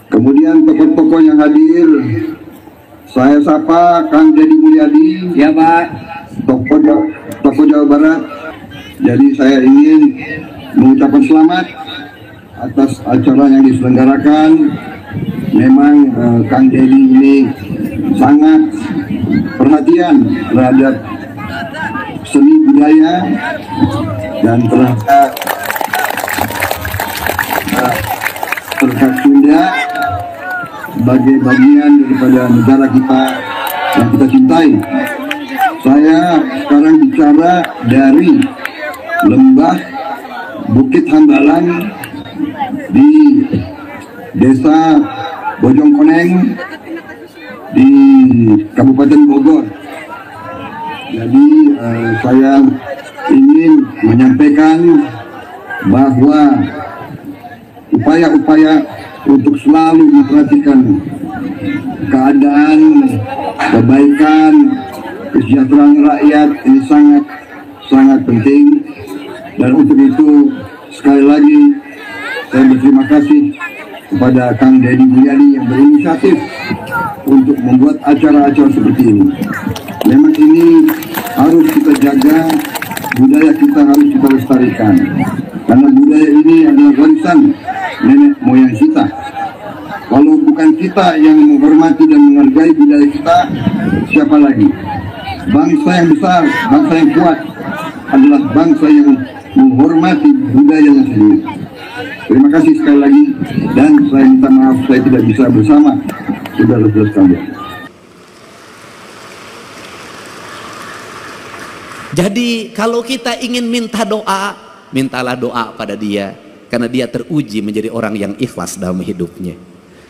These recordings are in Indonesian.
Kemudian tokoh-tokoh yang hadir, saya sapa Kang Deddy Mulyadi, Ya Pak. tokoh Jawa Barat. Jadi saya ingin mengucapkan selamat atas acara yang diselenggarakan. Memang Kang Deddy ini sangat perhatian terhadap seni budaya dan terhadap Sunda sebagai bagian daripada negara kita yang kita cintai. Saya sekarang bicara dari lembah Bukit Hambalang di Desa Bojongkoneng di Kabupaten Bogor. Jadi saya ingin menyampaikan bahwa upaya-upaya untuk selalu memperhatikan keadaan, kebaikan, kesejahteraan rakyat ini sangat penting. Dan untuk itu sekali lagi saya berterima kasih kepada Kang Deddy Mulyadi yang berinisiatif untuk membuat acara-acara seperti ini. Memang ini harus kita jaga, budaya kita harus kita lestarikan, karena budaya ini adalah warisan nenek moyang kita. Kalau bukan kita yang menghormati dan menghargai budaya kita, siapa lagi? Bangsa yang besar, bangsa yang kuat adalah bangsa yang menghormati budayanya sendiri. Terima kasih sekali lagi, dan saya minta maaf saya tidak bisa bersama saudara-saudara sekalian. Jadi kalau kita ingin minta doa, mintalah doa pada dia, karena dia teruji menjadi orang yang ikhlas dalam hidupnya.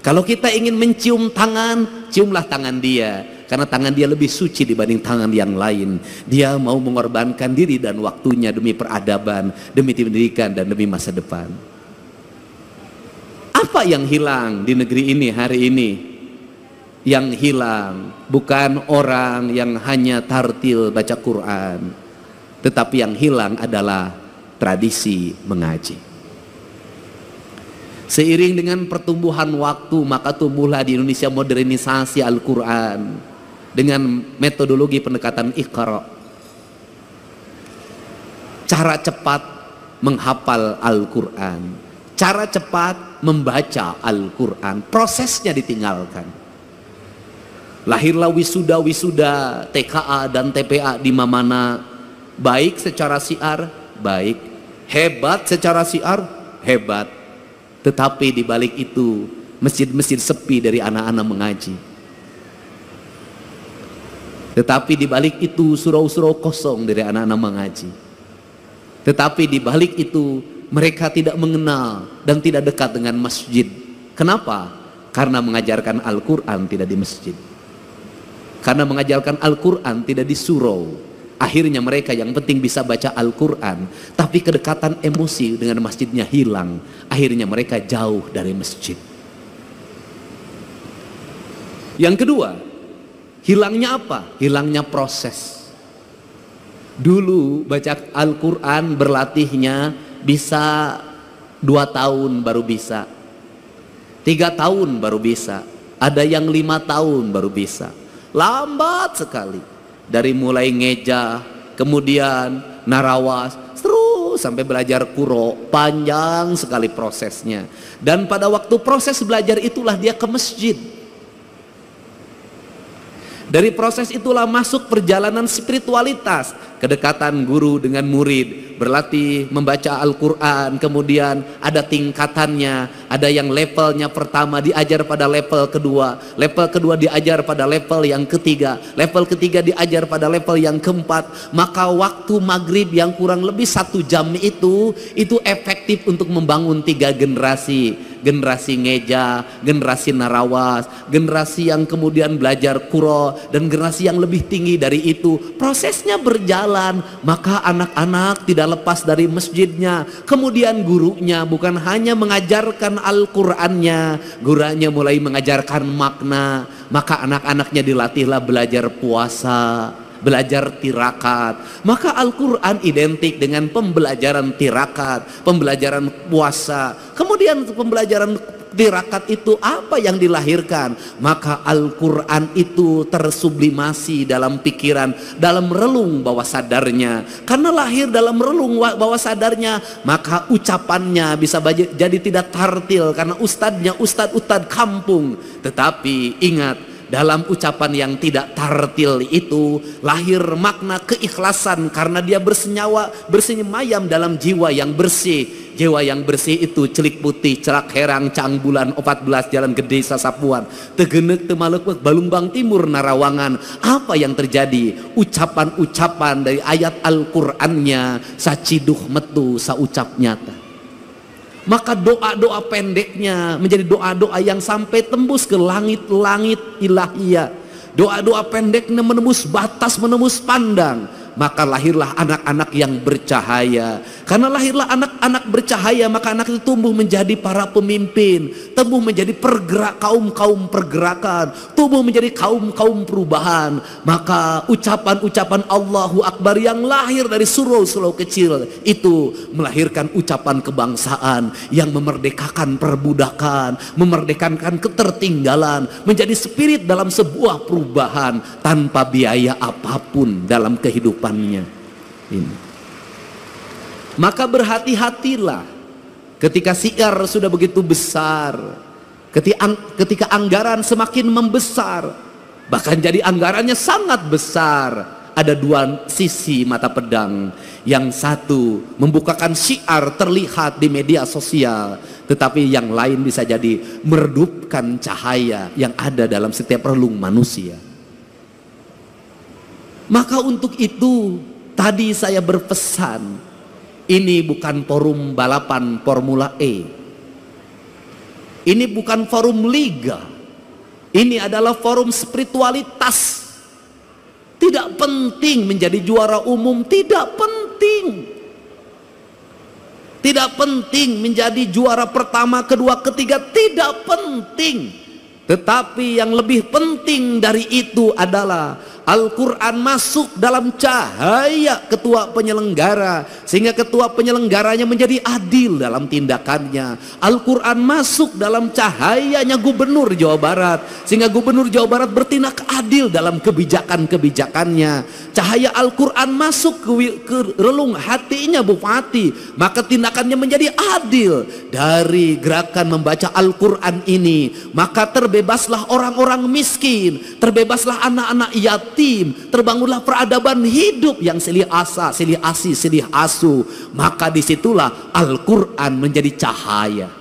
Kalau kita ingin mencium tangan, ciumlah tangan dia, karena tangan dia lebih suci dibanding tangan yang lain. Dia mau mengorbankan diri dan waktunya demi peradaban, demi pendidikan, dan demi masa depan. Apa yang hilang di negeri ini hari ini? Yang hilang bukan orang yang hanya tartil baca Quran, tetapi yang hilang adalah tradisi mengaji. Seiring dengan pertumbuhan waktu, maka tumbuhlah di Indonesia modernisasi Al-Quran dengan metodologi pendekatan Iqra. Cara cepat menghafal Al-Quran, cara cepat membaca Al-Quran, prosesnya ditinggalkan. Lahirlah wisuda-wisuda TKA dan TPA di mana baik secara siar, baik, hebat secara siar, hebat. Tetapi di balik itu masjid-masjid sepi dari anak-anak mengaji. Tetapi di balik itu surau-surau kosong dari anak-anak mengaji. Tetapi di balik itu mereka tidak mengenal dan tidak dekat dengan masjid. Kenapa? Karena mengajarkan Al-Quran tidak di masjid. Karena mengajarkan Al-Quran tidak di surau. Akhirnya mereka yang penting bisa baca Al-Quran, tapi kedekatan emosi dengan masjidnya hilang. Akhirnya mereka jauh dari masjid. Yang kedua, hilangnya apa? Hilangnya proses. Dulu baca Al-Quran berlatihnya bisa 2 tahun baru bisa, 3 tahun baru bisa, ada yang 5 tahun baru bisa. Lambat sekali. Dari mulai ngeja, kemudian narawas, terus sampai belajar kuro, panjang sekali prosesnya. Dan pada waktu proses belajar itulah dia ke masjid. Dari proses itulah masuk perjalanan spiritualitas, kedekatan guru dengan murid, berlatih membaca Al-Quran, kemudian ada tingkatannya, ada yang levelnya pertama diajar pada level kedua diajar pada level yang level ketiga diajar pada level yang keempat. Maka waktu maghrib yang kurang lebih 1 jam itu efektif untuk membangun 3 generasi. Generasi ngeja, generasi narawas, generasi yang kemudian belajar kuro, dan generasi yang lebih tinggi dari itu. Prosesnya berjalan, maka anak-anak tidak lepas dari masjidnya. Kemudian gurunya bukan hanya mengajarkan Al-Qur'annya, gurunya mulai mengajarkan makna. Maka anak-anaknya dilatihlah belajar puasa, belajar tirakat. Maka Al-Quran identik dengan pembelajaran tirakat, pembelajaran puasa, kemudian pembelajaran Tirakat itu apa yang dilahirkan? Maka Al-Quran itu tersublimasi dalam pikiran, dalam relung bawah sadarnya. Karena lahir dalam relung bawah sadarnya, maka ucapannya bisa jadi tidak tartil, karena ustadznya ustadz kampung. Tetapi ingat, dalam ucapan yang tidak tartil itu lahir makna keikhlasan, karena dia bersenyamayam dalam jiwa yang bersih. Jiwa yang bersih itu celik putih, cerak herang, cang bulan 14, jalan gede Sasapuan, tegenek temalek Balumbang Timur Narawangan. Apa yang terjadi? Ucapan-ucapan dari ayat Al-Qur'annya saciduh metu saucap nyata. Maka doa-doa pendeknya menjadi doa-doa yang sampai tembus ke langit-langit ilahiyah. Doa-doa pendeknya menembus batas, menembus pandang. Maka lahirlah anak-anak yang bercahaya. Karena lahirlah anak-anak bercahaya, maka anak itu tumbuh menjadi para pemimpin, tumbuh menjadi kaum-kaum pergerakan, tumbuh menjadi kaum-kaum perubahan. Maka ucapan-ucapan Allahu Akbar yang lahir dari surau-surau kecil itu melahirkan ucapan kebangsaan yang memerdekakan perbudakan, memerdekakan ketertinggalan, menjadi spirit dalam sebuah perubahan tanpa biaya apapun dalam kehidupan ini. Maka berhati-hatilah ketika siar sudah begitu besar, ketika anggaran semakin membesar, bahkan jadi anggarannya sangat besar. Ada dua sisi mata pedang. Yang satu membukakan syiar terlihat di media sosial, tetapi yang lain bisa jadi meredupkan cahaya yang ada dalam setiap relung manusia. Maka untuk itu tadi saya berpesan, ini bukan forum balapan Formula E, ini bukan forum liga, ini adalah forum spiritualitas. Tidak penting menjadi juara umum, tidak penting. Tidak penting menjadi juara pertama, kedua, ketiga, tidak penting. Tetapi yang lebih penting dari itu adalah Al-Quran masuk dalam cahaya ketua penyelenggara, sehingga ketua penyelenggaranya menjadi adil dalam tindakannya. Al-Quran masuk dalam cahayanya Gubernur Jawa Barat, sehingga Gubernur Jawa Barat bertindak adil dalam kebijakan-kebijakannya. Cahaya Al-Quran masuk ke relung hatinya Bupati, maka tindakannya menjadi adil. Dari gerakan membaca Al-Quran ini, maka terbebaslah orang-orang miskin, terbebaslah anak-anak yatim, terbangunlah peradaban hidup yang silih asa, silih asi, silih asu. Maka disitulah Al-Quran menjadi cahaya.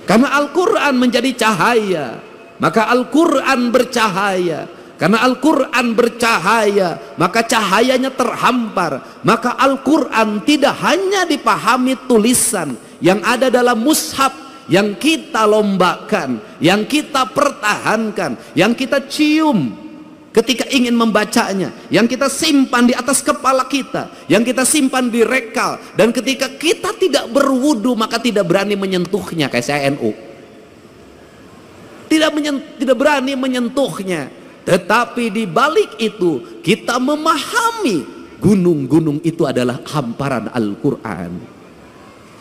Karena Al-Quran menjadi cahaya, maka Al-Quran bercahaya. Karena Al-Quran bercahaya, maka cahayanya terhampar. Maka Al-Quran tidak hanya dipahami tulisan yang ada dalam mushaf, yang kita lombakan, yang kita pertahankan, yang kita cium ketika ingin membacanya, yang kita simpan di atas kepala kita, yang kita simpan di rekal, dan ketika kita tidak berwudu maka tidak berani menyentuhnya. Kayak saya NU, tidak berani menyentuhnya. Tetapi di balik itu kita memahami gunung-gunung itu adalah hamparan Al-Quran.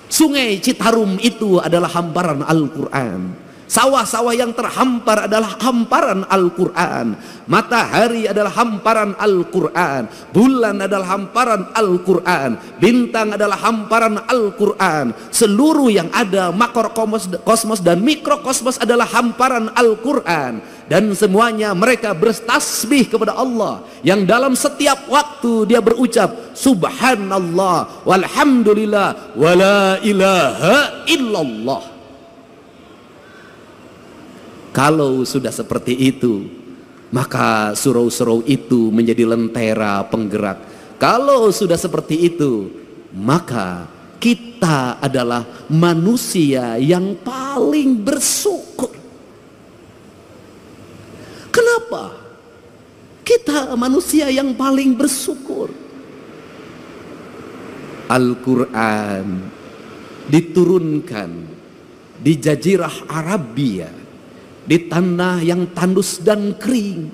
Sungai Citarum itu adalah hamparan Al-Quran. Sawah-sawah yang terhampar adalah hamparan Al-Quran. Matahari adalah hamparan Al-Quran. Bulan adalah hamparan Al-Quran. Bintang adalah hamparan Al-Quran. Seluruh yang ada makrokosmos dan mikrokosmos adalah hamparan Al-Quran. Dan semuanya mereka bertasbih kepada Allah, yang dalam setiap waktu dia berucap Subhanallah walhamdulillah wala ilaha illallah. Kalau sudah seperti itu, maka surau-surau itu menjadi lentera penggerak. Kalau sudah seperti itu, maka kita adalah manusia yang paling bersyukur. Kenapa? Kita manusia yang paling bersyukur. Al-Quran diturunkan di Jazirah Arabia, di tanah yang tandus dan kering.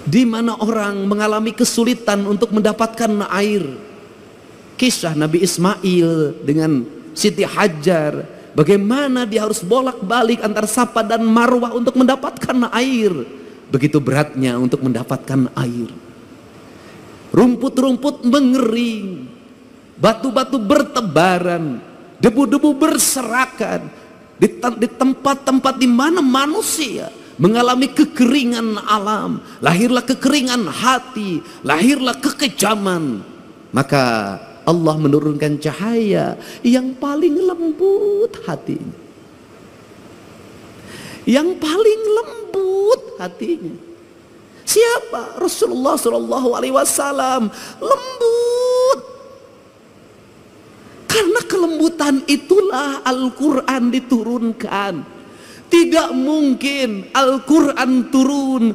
Di mana orang mengalami kesulitan untuk mendapatkan air. Kisah Nabi Ismail dengan Siti Hajar, bagaimana dia harus bolak-balik antara Safa dan Marwah untuk mendapatkan air. Begitu beratnya untuk mendapatkan air. Rumput-rumput mengering, batu-batu bertebaran, debu-debu berserakan. Di tempat-tempat di mana manusia mengalami kekeringan alam, lahirlah kekeringan hati, lahirlah kekejaman. Maka Allah menurunkan cahaya yang paling lembut hatinya, yang paling lembut hatinya. Siapa? Rasulullah Shallallahu Alaihi Wasallam. Lembut. Karena kelembutan itulah Al-Quran diturunkan. Tidak mungkin Al-Quran turun,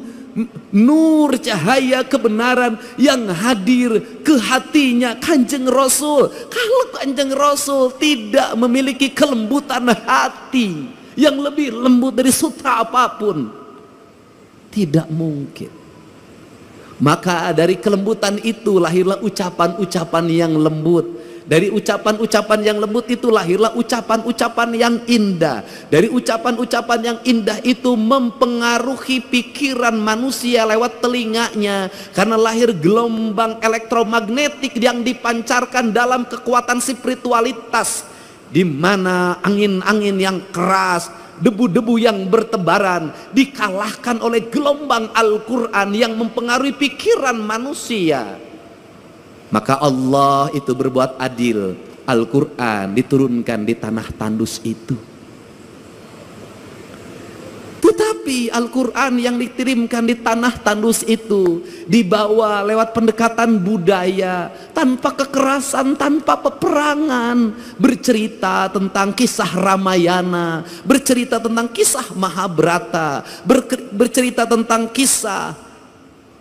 nur cahaya kebenaran yang hadir ke hatinya Kanjeng Rasul, kalau Kanjeng Rasul tidak memiliki kelembutan hati yang lebih lembut dari sutra apapun, tidak mungkin. Maka dari kelembutan itu lahirlah ucapan-ucapan yang lembut. Dari ucapan-ucapan yang lembut itu lahirlah ucapan-ucapan yang indah. Dari ucapan-ucapan yang indah itu mempengaruhi pikiran manusia lewat telinganya, karena lahir gelombang elektromagnetik yang dipancarkan dalam kekuatan spiritualitas, di mana angin-angin yang keras, debu-debu yang bertebaran dikalahkan oleh gelombang Al-Quran yang mempengaruhi pikiran manusia. Maka Allah itu berbuat adil. Al-Quran diturunkan di tanah tandus itu. Tetapi Al-Quran yang dikirimkan di tanah tandus itu dibawa lewat pendekatan budaya, tanpa kekerasan, tanpa peperangan, bercerita tentang kisah Ramayana, bercerita tentang kisah Mahabharata, bercerita tentang kisah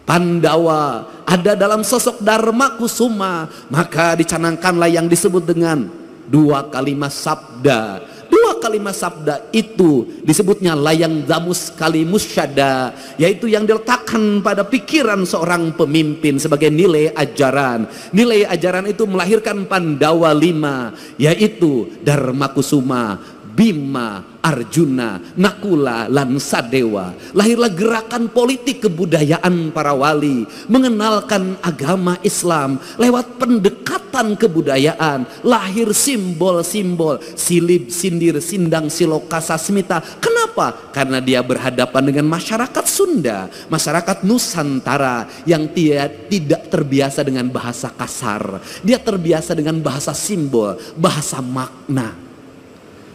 Pandawa, ada dalam sosok Dharma Kusuma. Maka dicanangkanlah yang disebut dengan 2 kalimat sabda. 2 kalimat sabda itu disebutnya layang damus kalimus syada, yaitu yang diletakkan pada pikiran seorang pemimpin sebagai nilai ajaran. Nilai ajaran itu melahirkan Pandawa 5, yaitu Dharma Kusuma, Bima, Arjuna, Nakula, lan Sadewa. Lahirlah gerakan politik kebudayaan para wali, mengenalkan agama Islam lewat pendekatan kebudayaan. Lahir simbol-simbol silib, sindir, sindang, siloka, sasmita. Kenapa? Karena dia berhadapan dengan masyarakat Sunda, masyarakat Nusantara yang tidak terbiasa dengan bahasa kasar. Dia terbiasa dengan bahasa simbol, bahasa makna.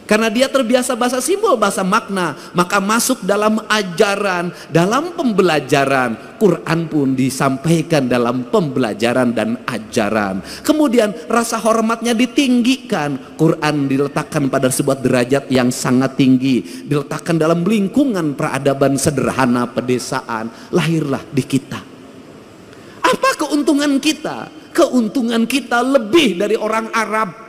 Karena dia terbiasa bahasa simbol, bahasa makna, maka masuk dalam ajaran, dalam pembelajaran. Quran pun disampaikan dalam pembelajaran dan ajaran. Kemudian rasa hormatnya ditinggikan. Quran diletakkan pada sebuah derajat yang sangat tinggi, diletakkan dalam lingkungan peradaban sederhana pedesaan. Lahirlah di kita. Apa keuntungan kita? Keuntungan kita lebih dari orang Arab.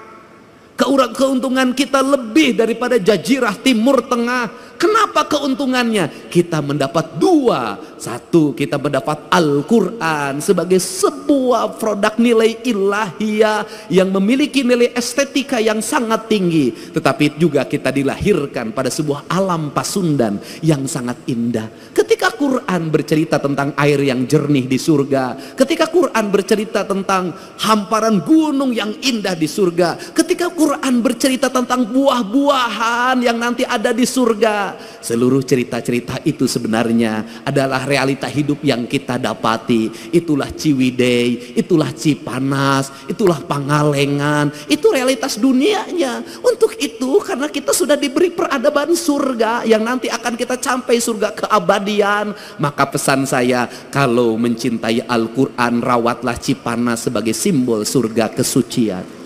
Keuntungan kita lebih daripada jazirah Timur Tengah. Kenapa keuntungannya? Kita mendapat 2. 1, kita mendapat Al-Quran sebagai sebuah produk nilai ilahiyah yang memiliki nilai estetika yang sangat tinggi. Tetapi juga kita dilahirkan pada sebuah alam pasundan yang sangat indah. Ketika Quran bercerita tentang air yang jernih di surga, ketika Quran bercerita tentang hamparan gunung yang indah di surga, ketika Quran bercerita tentang buah-buahan yang nanti ada di surga, seluruh cerita-cerita itu sebenarnya adalah realita hidup yang kita dapati. Itulah Ciwidey, itulah Cipanas, itulah Pangalengan, itu realitas dunianya. Untuk itu, karena kita sudah diberi peradaban surga yang nanti akan kita sampai surga keabadian, maka pesan saya, kalau mencintai Al-Quran, rawatlah Cipanas sebagai simbol surga kesucian.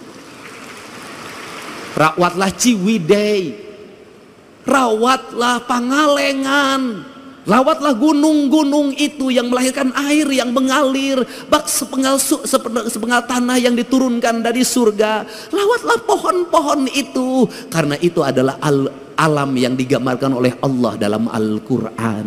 Rawatlah Ciwidey, rawatlah Pangalengan, rawatlah gunung-gunung itu yang melahirkan air yang mengalir, bak sepenggal tanah yang diturunkan dari surga. Rawatlah pohon-pohon itu, karena itu adalah alam yang digambarkan oleh Allah dalam Al-Quran.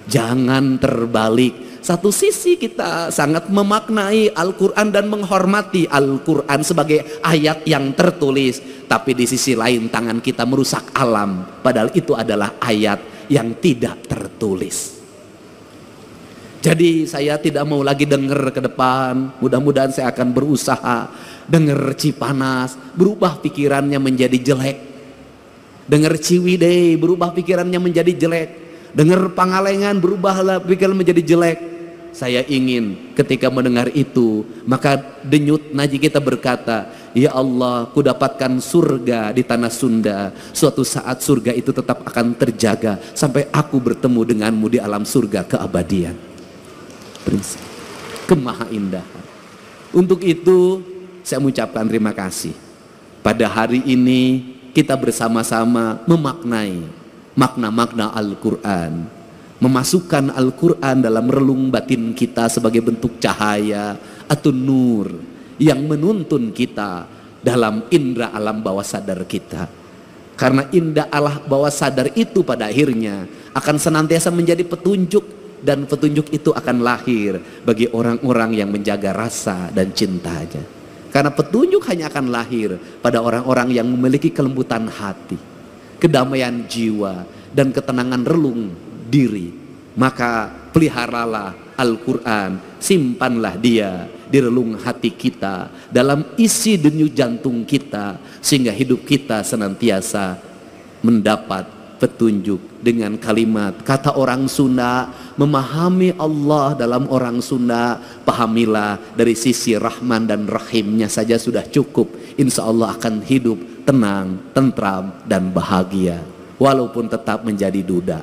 Jangan terbalik. satu sisi kita sangat memaknai Al-Quran dan menghormati Al-Quran sebagai ayat yang tertulis, tapi di sisi lain tangan kita merusak alam, padahal itu adalah ayat yang tidak tertulis. Jadi saya tidak mau lagi dengar ke depan, mudah-mudahan saya akan berusaha dengar Cipanas, berubah pikirannya menjadi jelek. Dengar Ciwidey, berubah pikirannya menjadi jelek. Dengar Pangalengan, berubahlah pikiran menjadi jelek. Saya ingin ketika mendengar itu, maka denyut nadi kita berkata, ya Allah, ku dapatkan surga di tanah Sunda. Suatu saat surga itu tetap akan terjaga sampai aku bertemu denganmu di alam surga keabadian. Prinsip kemahaindahan. Untuk itu saya mengucapkan terima kasih. Pada hari ini kita bersama-sama memaknai makna-makna Al-Quran, memasukkan Al-Quran dalam relung batin kita sebagai bentuk cahaya atau nur yang menuntun kita dalam indera alam bawah sadar kita. Karena indera alam bawah sadar itu pada akhirnya akan senantiasa menjadi petunjuk, dan petunjuk itu akan lahir bagi orang-orang yang menjaga rasa dan cintanya. Karena petunjuk hanya akan lahir pada orang-orang yang memiliki kelembutan hati, kedamaian jiwa, dan ketenangan relung diri. Maka peliharalah Al-Quran, simpanlah dia di relung hati kita, dalam isi denyut jantung kita, sehingga hidup kita senantiasa mendapat petunjuk. Dengan kalimat kata orang Sunda, memahami Allah dalam orang Sunda, pahamilah dari sisi Rahman dan Rahimnya saja sudah cukup. Insya Allah akan hidup tenang, tentram, dan bahagia, walaupun tetap menjadi duda.